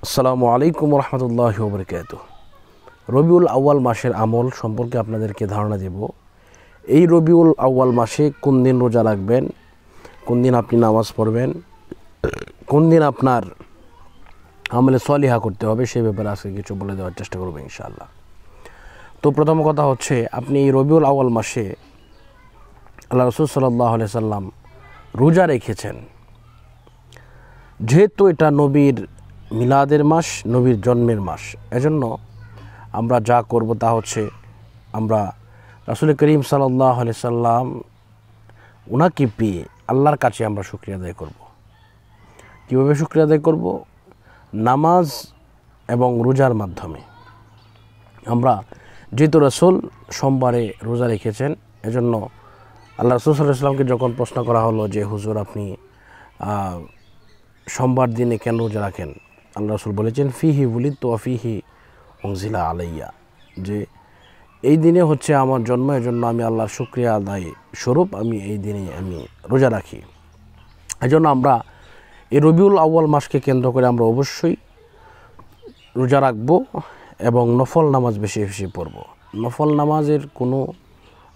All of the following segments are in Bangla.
আসসালামু আলাইকুম রহমতুল্লাহি ওয়া বারাকাতুহু। রবিউল আউয়াল মাসের আমল সম্পর্কে আপনাদেরকে ধারণা দেব। এই রবিউল আউয়াল মাসে কোন দিন রোজা রাখবেন, কোন দিন আপনি নামাজ পড়বেন, কোন দিন আপনার আমলে সলিহা করতে হবে, সে ব্যাপারে আজকে কিছু বলে দেওয়ার চেষ্টা করব ইনশাআল্লাহ। তো প্রথম কথা হচ্ছে, আপনি এই রবিউল আউয়াল মাসে আল্লাহ রাসূল সাল্লাল্লাহু আলাইহি সাল্লাম রোজা রেখেছেন। যেহেতু এটা নবীর মিলাদের মাস, নবীর জন্মের মাস, এজন্য আমরা যা করব তা হচ্ছে, আমরা রাসূল করিম সাল্লাল্লাহু আলাইহি সাল্লাম ওনাকে পেয়ে আল্লাহর কাছে আমরা শুকরিয়া আদায় করব। কীভাবে শুকরিয়া আদায় করব? নামাজ এবং রোজার মাধ্যমে। আমরা যেহেতু রাসূল সোমবারে রোজা রেখেছেন, এজন্য আল্লাহ রাসূল সাল্লাল্লাহু আলাইহি সাল্লামকে যখন প্রশ্ন করা হলো যে হুজুর, আপনি সোমবার দিনে কেন রোজা রাখেন, আল্লাহ রাসূল বলেছেন ফিহি উলিদতু ওয়া ফিহি উনজিলা আলাইয়া, যে এই দিনে হচ্ছে আমার জন্ম, এজন্য আমি আল্লাহর শুকরিয়া আদায় স্বরূপ আমি এই দিনে আমি রোজা রাখি। এজন্য আমরা এই রবিউল আউয়াল মাসকে কেন্দ্র করে আমরা অবশ্যই রোজা রাখব এবং নফল নামাজ বেশি বেশি পড়ব। নফল নামাজের কোনো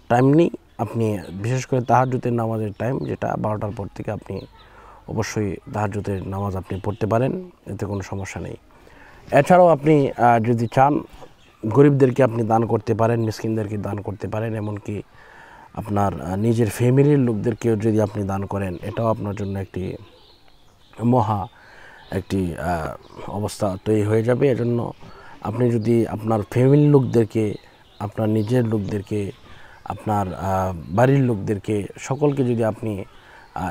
টাইম নেই, আপনি বিশেষ করে তাহাজ্জুদের নামাজের টাইম, যেটা 12টার পর থেকে আপনি অবশ্যই তাহাজ্জুদের নামাজ আপনি পড়তে পারেন, এতে কোনো সমস্যা নেই। এছাড়াও আপনি যদি চান, গরিবদেরকে আপনি দান করতে পারেন, মিসকিনদেরকে দান করতে পারেন, এমনকি আপনার নিজের ফ্যামিলির লোকদেরকেও যদি আপনি দান করেন, এটাও আপনার জন্য একটি মহা একটি অবস্থা তৈরি হয়ে যাবে। এজন্য আপনি যদি আপনার ফ্যামিলির লোকদেরকে, আপনার নিজের লোকদেরকে, আপনার বাড়ির লোকদেরকে, সকলকে যদি আপনি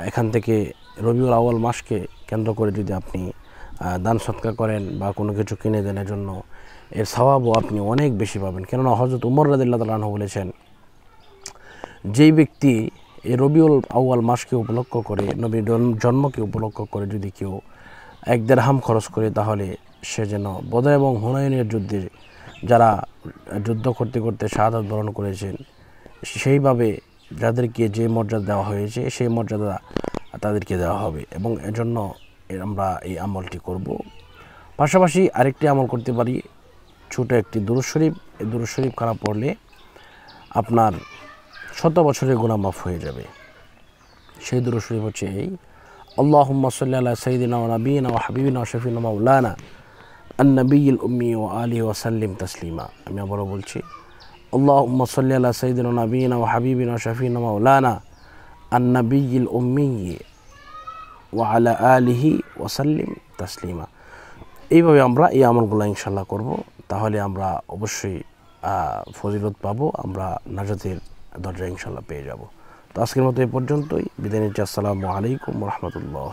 এখান থেকে রবিউল আউয়াল মাসকে কেন্দ্র করে যদি আপনি দান সৎকার করেন বা কোনো কিছু কিনে দেন, জন্য এর সওয়াবও আপনি অনেক বেশি পাবেন। কেননা হযরত উমর রাদিয়াল্লাহু তাআলা আনহু বলেছেন, যেই ব্যক্তি এই রবিউল আউয়াল মাসকে উপলক্ষ করে, নবীর জন্মকে উপলক্ষ করে যদি কেউ 1 দিরহাম খরচ করে, তাহলে সে যেন বদর এবং হুনাইনের যুদ্ধে যারা যুদ্ধ করতে করতে শাহাদাত বরণ করেছেন, সেইভাবে যাদেরকে যে মর্যাদা দেওয়া হয়েছে, সেই মর্যাদা তাদেরকে দেওয়া হবে। এবং এজন্য আমরা এই আমলটি করব। পাশাপাশি আরেকটি আমল করতে পারি, ছোটো একটি দুরূদ শরীফ। এই দুরূদ শরীফ খানা পড়লে আপনার 100 বছরের গুনাহ মাফ হয়ে যাবে। সেই দুরূদ শরীফ হচ্ছে এই, আল্লাহুম্মা সাল্লি আলা সাইয়্যিদিনা ওয়া নাবিয়িনা ওয়া হাবিবিনা ওয়া শাফিনা মাওলানা আন-নাবিয়্যিল উম্মি ওয়া আলিহি ওয়া সাল্লিম তাসলিমা। আমি আবারও বলছি, আল্লাহুম্মা সাল্লি আলা সাইয়্যিদিনা ওয়া নাবিয়িনা ওয়া হাবিবিনা ওয়া শাফিনা মাওলানা আন-নাবিয়্যিল উম্মি ওয়া আলা আলিহি ওয়া সাল্লিম তাসলিমা। এইভাবে আমরা এই আমলগুলো ইনশাআল্লাহ করব, তাহলে আমরা অবশ্যই ফজিলত পাবো, আমরা নাজাতের দরজা ইনশাআল্লাহ পেয়ে যাব। তো আজকের মতো এই পর্যন্তই, বিদায় নিচ্ছি। আসসালামু আলাইকুম ওয়া রাহমাতুল্লাহ।